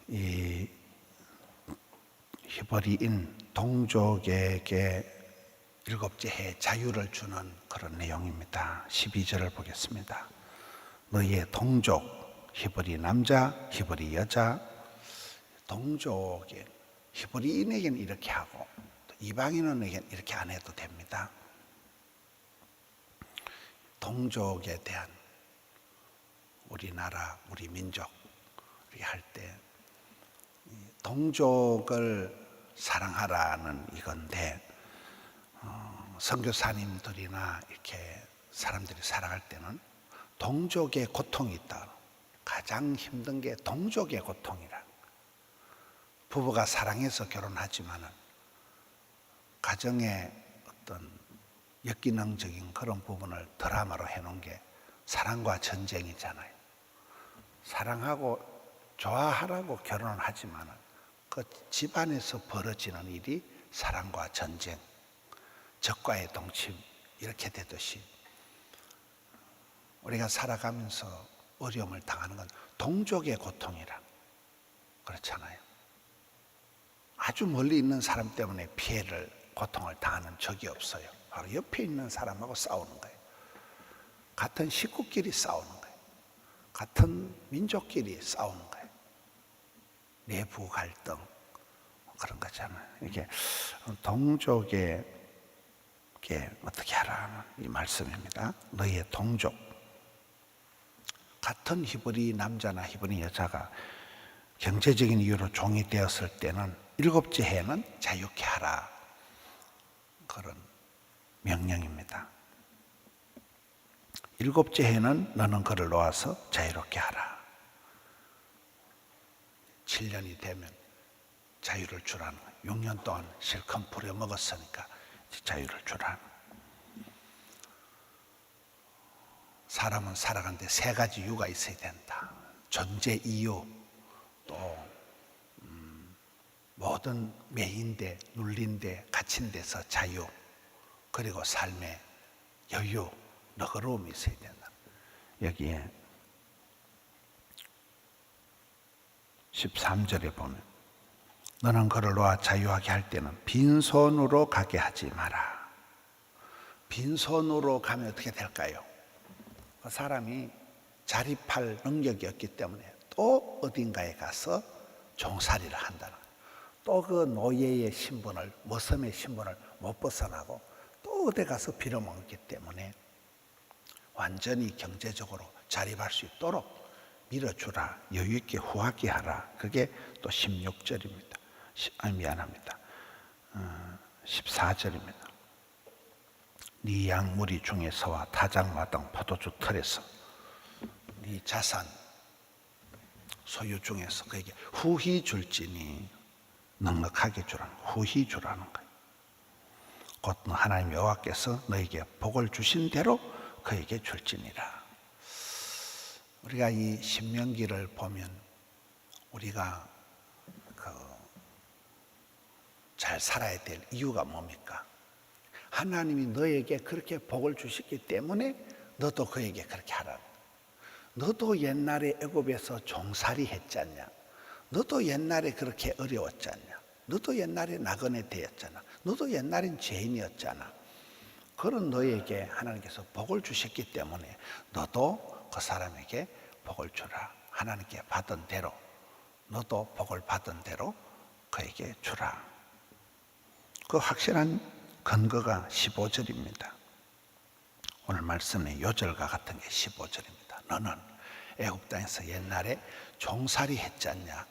이 히브리인 동족에게 일곱째 해 자유를 주는 그런 내용입니다. 12절을 보겠습니다. 너희의 동족, 히브리 남자, 히브리 여자, 동족에 히브리인에게는 이렇게 하고 이방인에게는 이렇게 안 해도 됩니다. 동족에 대한 우리나라, 우리 민족 할 때 동족을 사랑하라는 이건데 선교사님들이나 이렇게 사람들이 살아갈 때는 동족의 고통이 있다. 가장 힘든 게 동족의 고통이라. 부부가 사랑해서 결혼하지만은 가정의 어떤 역기능적인 그런 부분을 드라마로 해놓은 게 사랑과 전쟁이잖아요. 사랑하고 좋아하라고 결혼을 하지만은 그 집안에서 벌어지는 일이 사랑과 전쟁, 적과의 동침 이렇게 되듯이 우리가 살아가면서 어려움을 당하는 건 동족의 고통이라 그렇잖아요. 아주 멀리 있는 사람 때문에 피해를, 고통을 당하는 적이 없어요. 바로 옆에 있는 사람하고 싸우는 거예요. 같은 식구끼리 싸우는 거예요. 같은 민족끼리 싸우는 거예요. 내부 갈등 그런 거잖아요. 이게 동족에게 어떻게 하라는 이 말씀입니다. 너희의 동족, 같은 히브리 남자나 히브리 여자가 경제적인 이유로 종이 되었을 때는 일곱째 해는 자유케 하라, 그런 명령입니다. 일곱째 해는 너는 그를 놓아서 자유롭게 하라. 7년이 되면 자유를 주라는 거예요. 6년 동안 실컷 부려먹었으니까 자유를 주라는 거예요. 사람은 살아가는데 세 가지 이유가 있어야 된다. 존재 이유, 또 모든 매인데, 눌린데, 갇힌 데서 자유, 그리고 삶의 여유, 너그러움이 있어야 된다. 여기에 13절에 보면 너는 그를 놓아 자유하게 할 때는 빈손으로 가게 하지 마라. 빈손으로 가면 어떻게 될까요? 그 사람이 자립할 능력이 없기 때문에 또 어딘가에 가서 종살이를 한다는 거예요. 또 그 노예의 신분을, 머슴의 신분을 못 벗어나고 또 어디 가서 빌어먹기 때문에 완전히 경제적으로 자립할 수 있도록 밀어주라, 여유있게 후하게 하라. 그게 또 16절입니다. 미안합니다. 14절입니다. 네 양무리 중에서와 타작마당 포도주 틀에서 네 자산 소유 중에서 그에게 후히 줄지니 넉넉하게 주라는 거예요. 후히 주라는 거예요. 곧 하나님 여호와께서 너에게 복을 주신 대로 그에게 줄지니라. 우리가 이 신명기를 보면 우리가 잘 살아야 될 이유가 뭡니까? 하나님이 너에게 그렇게 복을 주셨기 때문에 너도 그에게 그렇게 하라. 너도 옛날에 애굽에서 종살이 했잖냐? 너도 옛날에 그렇게 어려웠잖냐? 너도 옛날에 나그네 되었잖아. 너도 옛날엔 죄인이었잖아. 그런 너에게 하나님께서 복을 주셨기 때문에 너도 그 사람에게 복을 주라. 하나님께 받은 대로 너도 복을 받은 대로 그에게 주라. 그 확실한 근거가 15절입니다. 오늘 말씀의 요절과 같은 게 15절입니다. 너는 애굽 땅에서 옛날에 종살이 했지 않냐?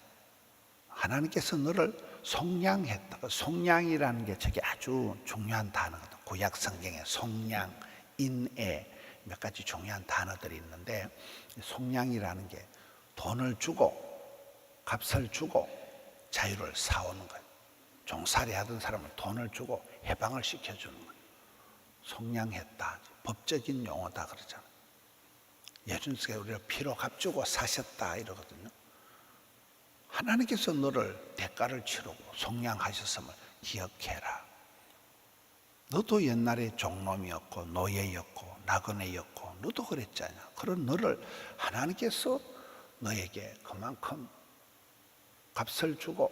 하나님께서 너를 속량했다. 속량이라는 게 저게 아주 중요한 단어거든. 구약 성경에 속량, 인애 몇 가지 중요한 단어들이 있는데 속량이라는 게 돈을 주고 값을 주고 자유를 사오는 거예요. 종살이 하던 사람은 돈을 주고 해방을 시켜주는 거예요. 속량했다. 법적인 용어다 그러잖아요. 예전에 우리가 피로 값주고 사셨다 이러거든요. 하나님께서 너를 대가를 치르고 속량하셨음을 기억해라. 너도 옛날에 종놈이었고 노예였고 나그네였고 너도 그랬잖아. 그런 너를 하나님께서 너에게 그만큼 값을 주고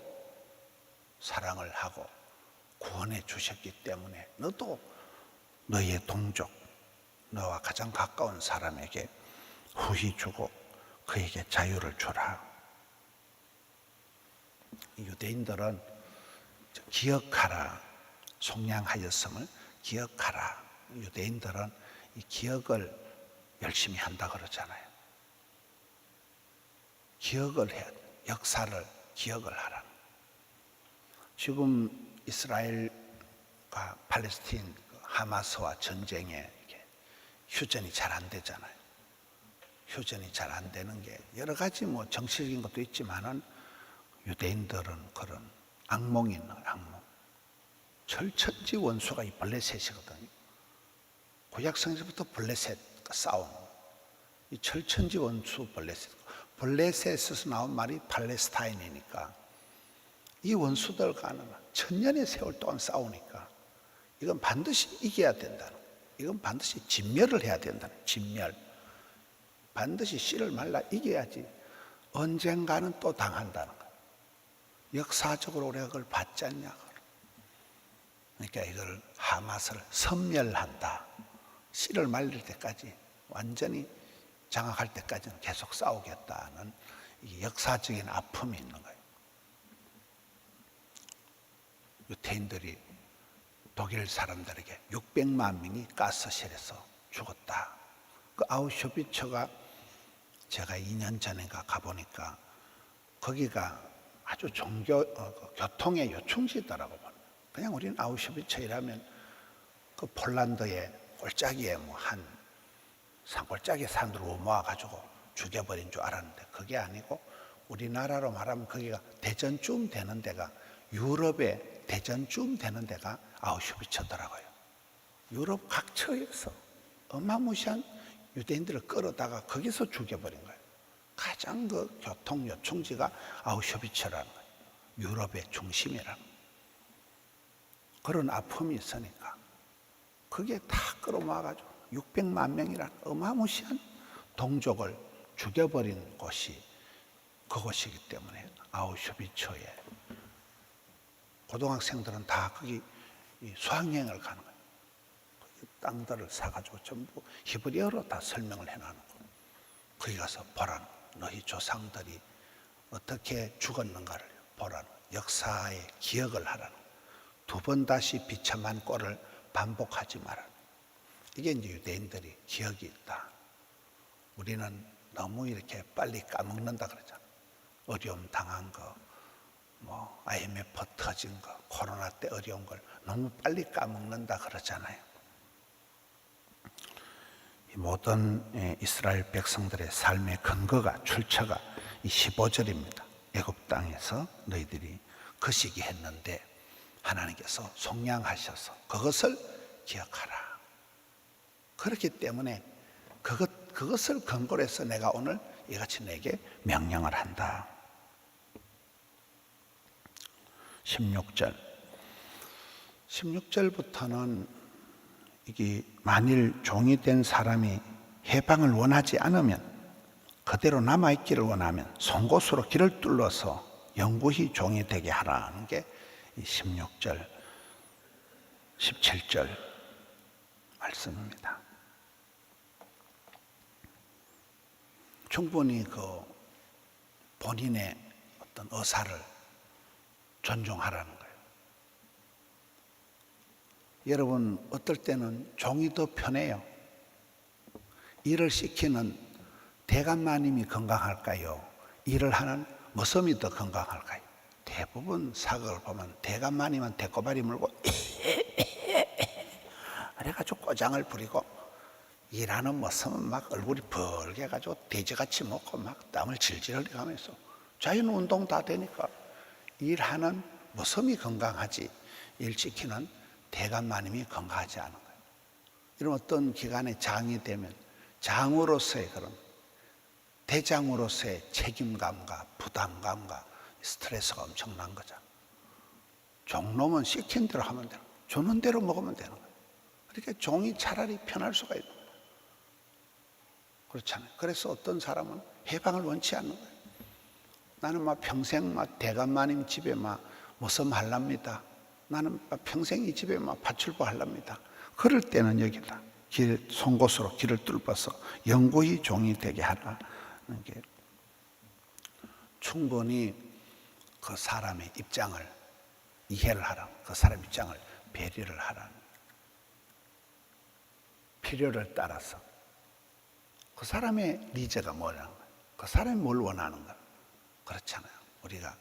사랑을 하고 구원해 주셨기 때문에 너도 너의 동족, 너와 가장 가까운 사람에게 후히 주고 그에게 자유를 주라. 유대인들은 기억하라, 속량하였음을 기억하라. 유대인들은 이 기억을 열심히 한다 그러잖아요. 기억을 해야 돼. 역사를 기억을 하라. 지금 이스라엘과 팔레스틴 하마스와 전쟁에 휴전이 잘 안 되잖아요. 휴전이 잘 안 되는 게 여러 가지 뭐 정치적인 것도 있지만은 유대인들은 그런 악몽이 있는 악몽. 철천지 원수가 이 블레셋이거든요. 구약성에서부터 블레셋과 싸움. 이 철천지 원수 블레셋. 블레셋에서 나온 말이 팔레스타인이니까 이 원수들과는 천년의 세월 동안 싸우니까 이건 반드시 이겨야 된다는 거예요. 이건 반드시 진멸을 해야 된다는 거예요. 진멸. 반드시 씨를 말라 이겨야지 언젠가는 또 당한다는 거예요. 역사적으로 우리가 그걸 받지 않냐. 그러니까 이걸 하마스를 섬멸한다. 씨를 말릴 때까지 완전히 장악할 때까지는 계속 싸우겠다는 역사적인 아픔이 있는 거예요. 유태인들이 독일 사람들에게 600만 명이 가스실에서 죽었다. 그 아우슈비츠가 제가 2년 전인가 가보니까 거기가 아주 교통의 요충지더라고. 그냥 우리는 아우슈비츠 이라면 그 폴란드의 골짜기에 뭐 한 산골짜기 산으로 모아가지고 죽여버린 줄 알았는데 그게 아니고 우리나라로 말하면 거기가 대전쯤 되는 데가 유럽의 대전쯤 되는 데가 아우슈비츠더라고요. 유럽 각처에서 어마무시한 유대인들을 끌어다가 거기서 죽여버린 거예요. 가장 그 교통 요충지가 아우슈비츠라는 거예요. 유럽의 중심이라는 거예요. 그런 아픔이 있으니까 그게 다 끌어모아가지고 600만 명이라는 어마무시한 동족을 죽여버린 곳이 그곳이기 때문에 아우슈비츠에 고등학생들은 다 거기 수학여행을 가는 거예요. 땅들을 사가지고 전부 히브리어로 다 설명을 해놓는 거예요. 거기 가서 보라는 너희 조상들이 어떻게 죽었는가를 보라는 역사의 기억을 하라는 두 번 다시 비참한 꼴을 반복하지 마라. 이게 이제 유대인들이 기억이 있다. 우리는 너무 이렇게 빨리 까먹는다 그러잖아. 어려움 당한 거, 뭐 IMF 터진 거, 코로나 때 어려운 걸 너무 빨리 까먹는다 그러잖아요. 이 모든 이스라엘 백성들의 삶의 근거가 출처가 이 15절입니다. 애굽 땅에서 너희들이 거시기 했는데 하나님께서 속량하셔서 그것을 기억하라. 그렇기 때문에 그것을 근거로 해서 내가 오늘 이같이 내게 명령을 한다. 16절부터는 이게 만일 종이 된 사람이 해방을 원하지 않으면 그대로 남아있기를 원하면 송곳으로 길을 뚫러서 영구히 종이 되게 하라는 게 16절, 17절 말씀입니다. 충분히 그 본인의 어떤 의사를 존중하라는 거예요. 여러분, 어떨 때는 종이 더 편해요. 일을 시키는 대감마님이 건강할까요? 일을 하는 머슴이 더 건강할까요? 대부분 사극을 보면 대감마님은 대꼬바리 물고 그래가지고 꼬장을 부리고 일하는 머슴은 막 얼굴이 벌게가지고 돼지같이 먹고 막 땀을 질질 흘려가면서 자연운동 다 되니까 일하는 머슴이 건강하지 일 시키는 대감마님이 건강하지 않은 거예요. 이런 어떤 기관에 장이 되면 장으로서의 그런 대장으로서의 책임감과 부담감과 스트레스가 엄청난 거죠. 종놈은 시킨 대로 하면 되는 거예요. 주는 대로 먹으면 되는 거예요. 그러니까 종이 차라리 편할 수가 있는 거예요. 그렇잖아요. 그래서 어떤 사람은 해방을 원치 않는 거예요. 나는 막 평생 막 대감마님 집에 막 모섬할랍니다. 나는 막 평생 이 집에 막 파출부할랍니다. 그럴 때는 여기다 송곳으로 길을 뚫어서 영구히 종이 되게 하라는 게 충분히 그 사람의 입장을 이해를 하라. 그 사람 입장을 배려를 하라. 필요를 따라서 그 사람의 니즈가 뭐라는 거예요. 그 사람이 뭘 원하는 거예요. 그렇잖아요. 우리가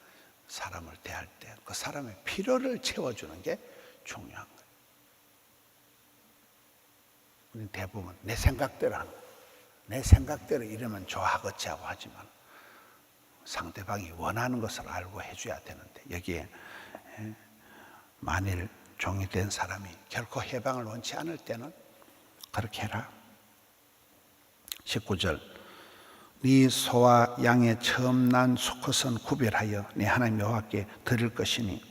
사람을 대할 때 그 사람의 필요를 채워주는 게 중요한 거예요. 우리는 대부분 내 생각대로 하는 거예요. 내 생각대로 이러면 좋아하겠지 하고 하지만 상대방이 원하는 것을 알고 해줘야 되는데 여기에 만일 종이 된 사람이 결코 해방을 원치 않을 때는 그렇게 해라. 19절 네 소와 양의 처음 난 수컷은 구별하여 네 하나님 여호와께 드릴 것이니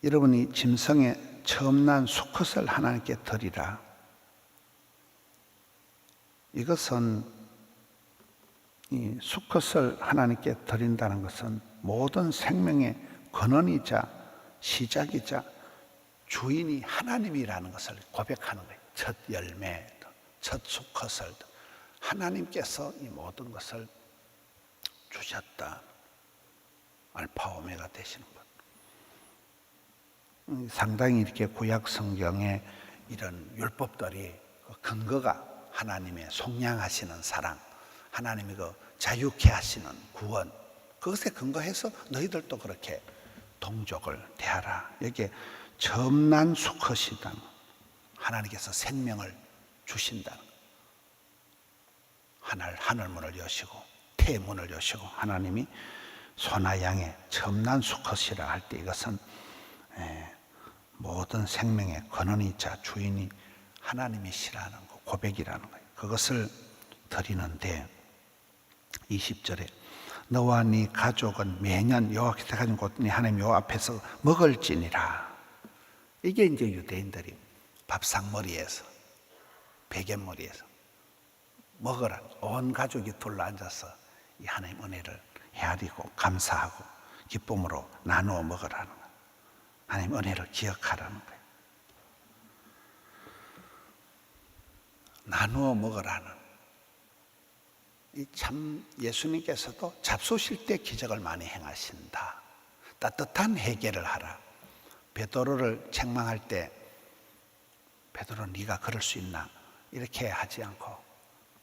여러분이 짐승의 처음 난 수컷을 하나님께 드리라. 이것은 이 수컷을 하나님께 드린다는 것은 모든 생명의 근원이자 시작이자 주인이 하나님이라는 것을 고백하는 거예요. 첫 열매, 첫 수컷을 하나님께서 이 모든 것을 주셨다. 알파 오메가 되시는 것. 상당히 이렇게 구약 성경에 이런 율법들이 근거가 하나님의 속량하시는 사랑, 하나님이 그 자유케 하시는 구원, 그것에 근거해서 너희들도 그렇게 동족을 대하라. 여기에 처음 난 수컷이다. 하나님께서 생명을 주신다. 하늘문을 여시고 태문을 여시고 하나님이 소나 양의 처음 난 수컷이라 할 때 이것은 모든 생명의 근원이자 주인이 하나님이시라는 거, 고백이라는 거예요. 그것을 드리는데 20절에 너와 네 가족은 매년 여호와께서 가진 곳 네 하나님 여호와 앞에서 먹을지니라. 이게 이제 유대인들이 밥상머리에서 베갯머리에서 먹으라. 온 가족이 둘러앉아서 이 하나님 은혜를 헤아리고 감사하고 기쁨으로 나누어 먹으라는 거예요. 하나님 은혜를 기억하라는 거예요. 나누어 먹으라는 이 참 예수님께서도 잡수실 때 기적을 많이 행하신다. 따뜻한 회개를 하라. 베드로를 책망할 때 베드로 네가 그럴 수 있나 이렇게 하지 않고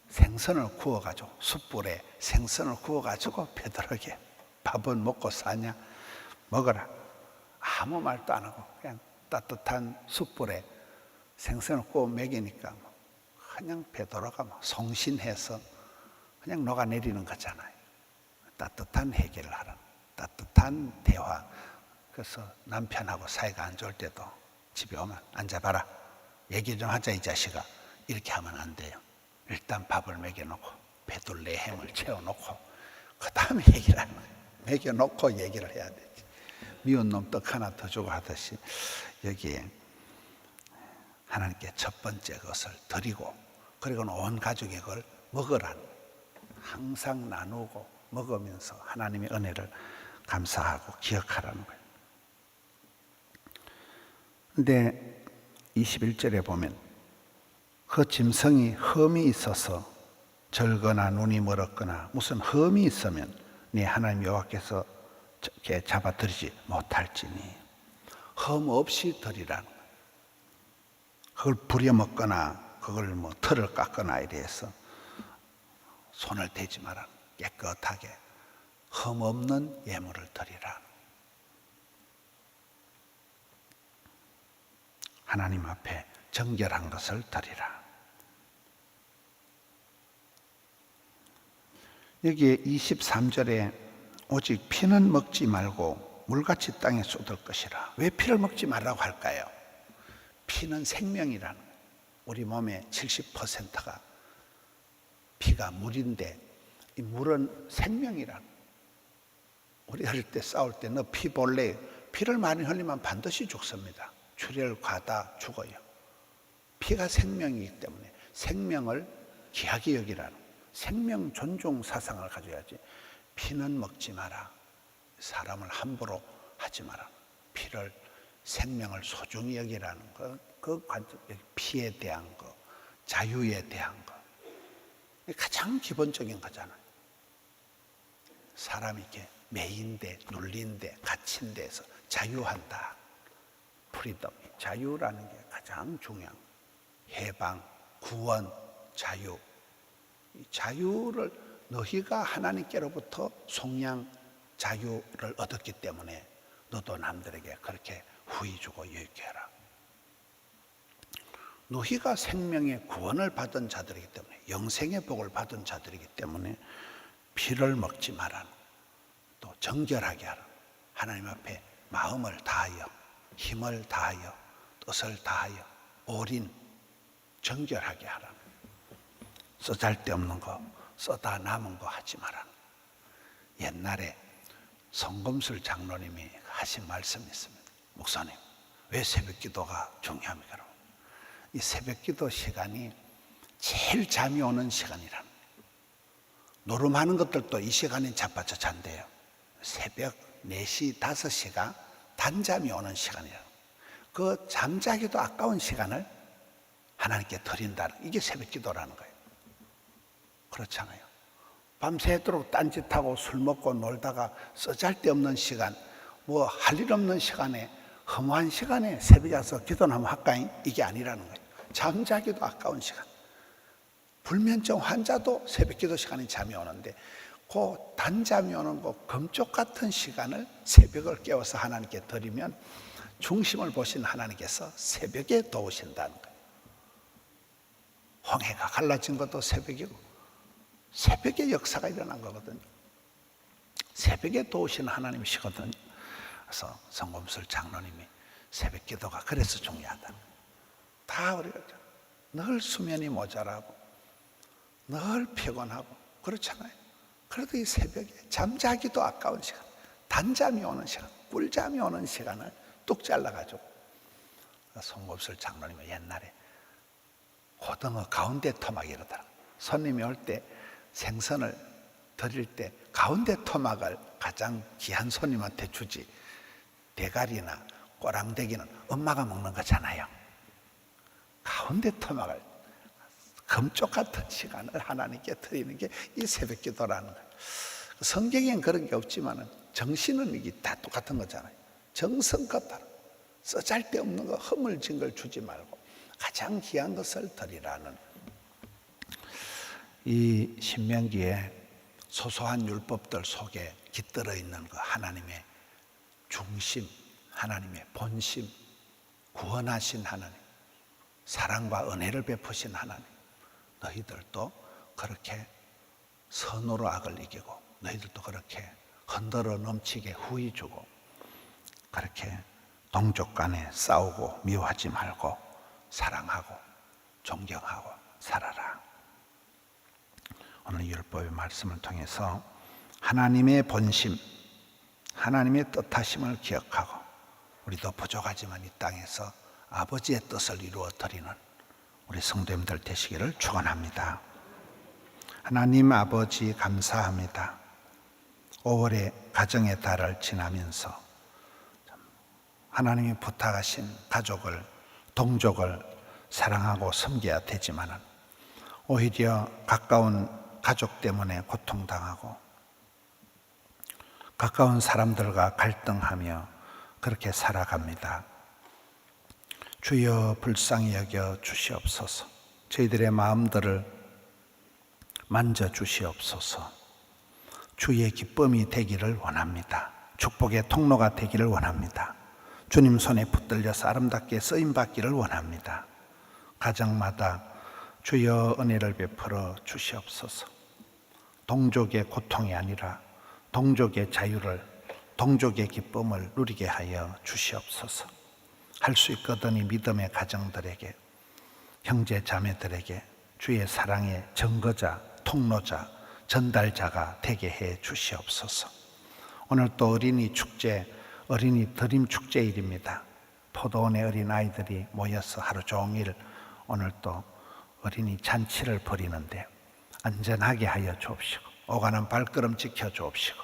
생선을 구워가지고 숯불에 생선을 구워가지고 베드로에게 밥은 먹고 사냐 먹어라. 아무 말도 안 하고 그냥 따뜻한 숯불에 생선을 구워 먹이니까 그냥 베드로가 송신해서 그냥 녹아내리는 거잖아요. 따뜻한 해결을 하라. 따뜻한 대화. 그래서 남편하고 사이가 안 좋을 때도 집에 오면 앉아봐라. 얘기 좀 하자 이 자식아. 이렇게 하면 안 돼요. 일단 밥을 먹여놓고 배둘레 햄을 채워놓고 그 다음에 얘기를 하는 거예요. 먹여놓고 얘기를 해야 되지. 미운 놈 떡 하나 더 주고 하듯이 여기에 하나님께 첫 번째 것을 드리고 그리고는 온 가족이 그걸 먹으라는 항상 나누고 먹으면서 하나님의 은혜를 감사하고 기억하라는 거예요. 근데 21절에 보면 그 짐승이 흠이 있어서 절거나 눈이 멀었거나 무슨 흠이 있으면 네 하나님 여호와께서 잡아들이지 못할지니 흠 없이 드리라는 거예요. 그걸 부려먹거나 그걸 뭐 털을 깎거나 이래서 손을 대지 마라. 깨끗하게 흠 없는 예물을 드리라. 하나님 앞에 정결한 것을 드리라. 여기에 23절에 오직 피는 먹지 말고 물같이 땅에 쏟을 것이라. 왜 피를 먹지 말라고 할까요? 피는 생명이라는 거예요. 우리 몸의 70%가 피가 물인데 이 물은 생명이라는 거예요. 우리 어릴 때 싸울 때 너 피 볼래? 피를 많이 흘리면 반드시 죽습니다. 출혈, 과다 죽어요. 피가 생명이기 때문에 생명을 귀하게 여기라는 생명 존중 사상을 가져야지. 피는 먹지 마라. 사람을 함부로 하지 마라. 피를, 생명을 소중히 여기라는 거, 그 관점, 피에 대한 거, 자유에 대한 거, 가장 기본적인 거잖아요. 사람이 이렇게 매인데, 눌린데, 갇힌 데서 자유한다. 프리덤, 자유라는 게 가장 중요한 거예요. 해방, 구원, 자유. 이 자유를 너희가 하나님께로부터 속량 자유를 얻었기 때문에 너도 남들에게 그렇게 후히 주고 여유있게 해라. 너희가 생명의 구원을 받은 자들이기 때문에, 영생의 복을 받은 자들이기 때문에 피를 먹지 마라. 또 정결하게 하라. 하나님 앞에 마음을 다하여, 힘을 다하여, 뜻을 다하여 올인, 정결하게 하라. 쓰잘데없는 거, 써다 남은 거 하지 마라. 옛날에 성검술 장로님이 하신 말씀이 있습니다. 목사님, 왜 새벽기도가 중요합니까? 이 새벽기도 시간이 제일 잠이 오는 시간이라. 노름하는 것들도 이 시간에 자빠져 잔대요. 새벽 4시, 5시가 단잠이 오는 시간이라. 그 잠자기도 아까운 시간을 하나님께 드린다는, 이게 새벽기도라는 거예요. 그렇잖아요. 밤새도록 딴짓하고 술 먹고 놀다가 쓰잘데없는 시간, 뭐 할 일 없는 시간에, 허무한 시간에 새벽에 와서 기도나 한번 할까잉? 이게 아니라는 거예요. 잠자기도 아까운 시간. 불면증 환자도 새벽 기도 시간에 잠이 오는데, 그 단잠이 오는 그 금쪽 같은 시간을 새벽을 깨워서 하나님께 드리면 중심을 보신 하나님께서 새벽에 도우신다는 거예요. 홍해가 갈라진 것도 새벽이고, 새벽에 역사가 일어난 거거든요. 새벽에 도우시는 하나님이시거든요. 그래서 성검술 장로님이 새벽 기도가 그래서 중요하다. 다 우리가 늘 수면이 모자라고, 늘 피곤하고 그렇잖아요. 그래도 이 새벽에 잠자기도 아까운 시간, 단잠이 오는 시간, 꿀잠이 오는 시간을 뚝 잘라가지고, 성검술 장로님이 옛날에 고등어 가운데 토막 이러더라. 손님이 올 때 생선을 드릴 때 가운데 토막을 가장 귀한 손님한테 주지, 대가리나 꼬랑대기는 엄마가 먹는 거잖아요. 가운데 토막을, 금쪽 같은 시간을 하나님께 드리는 게 이 새벽 기도라는 거예요. 성경엔 그런 게 없지만 정신은 이게 다 똑같은 거잖아요. 정성껏 하라. 쓰잘데없는 거, 허물진 걸 주지 말고 가장 귀한 것을 드리라는, 이 신명기에 소소한 율법들 속에 깃들어 있는 그 하나님의 중심, 하나님의 본심, 구원하신 하나님, 사랑과 은혜를 베푸신 하나님, 너희들도 그렇게 선으로 악을 이기고, 너희들도 그렇게 흔들어 넘치게 후히 주고, 그렇게 동족 간에 싸우고 미워하지 말고 사랑하고 존경하고 살아라. 오늘 율법의 말씀을 통해서 하나님의 본심, 하나님의 뜻하심을 기억하고, 우리도 부족하지만 이 땅에서 아버지의 뜻을 이루어 드리는 우리 성도님들 되시기를 축원합니다. 하나님 아버지 감사합니다. 5월의 가정의 달을 지나면서 하나님이 부탁하신 가족을, 동족을 사랑하고 섬겨야 되지만 오히려 가까운 가족 때문에 고통당하고 가까운 사람들과 갈등하며 그렇게 살아갑니다. 주여 불쌍히 여겨 주시옵소서. 저희들의 마음들을 만져 주시옵소서. 주의 기쁨이 되기를 원합니다. 축복의 통로가 되기를 원합니다. 주님 손에 붙들려서 아름답게 쓰임받기를 원합니다. 가정마다 주여 은혜를 베풀어 주시옵소서. 동족의 고통이 아니라 동족의 자유를, 동족의 기쁨을 누리게 하여 주시옵소서. 할 수 있거든 이 믿음의 가정들에게, 형제 자매들에게 주의 사랑의 증거자, 통로자, 전달자가 되게 해 주시옵소서. 오늘 또 어린이 축제, 어린이 드림 축제일입니다. 포도원의 어린아이들이 모여서 하루 종일 오늘 또 어린이 잔치를 벌이는데 안전하게 하여 주옵시고 오가는 발걸음 지켜 주옵시고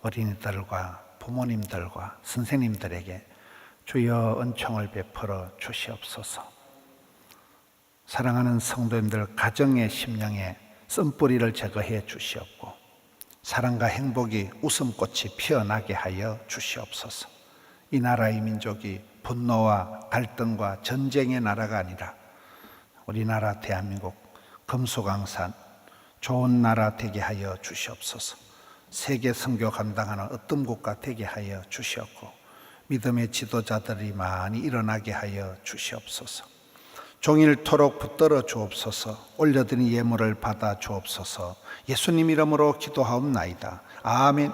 어린이들과 부모님들과 선생님들에게 주여 은총을 베풀어 주시옵소서. 사랑하는 성도님들 가정의 심령에 쓴뿌리를 제거해 주시옵고 사랑과 행복이 웃음꽃이 피어나게 하여 주시옵소서. 이 나라의 민족이 분노와 갈등과 전쟁의 나라가 아니라 우리나라 대한민국 금수강산 좋은 나라 되게 하여 주시옵소서. 세계 선교 감당하는 어떤 국가 되게 하여 주시옵고 믿음의 지도자들이 많이 일어나게 하여 주시옵소서. 종일토록 붙들어 주옵소서. 올려드린 예물을 받아 주옵소서. 예수님 이름으로 기도하옵나이다. 아멘.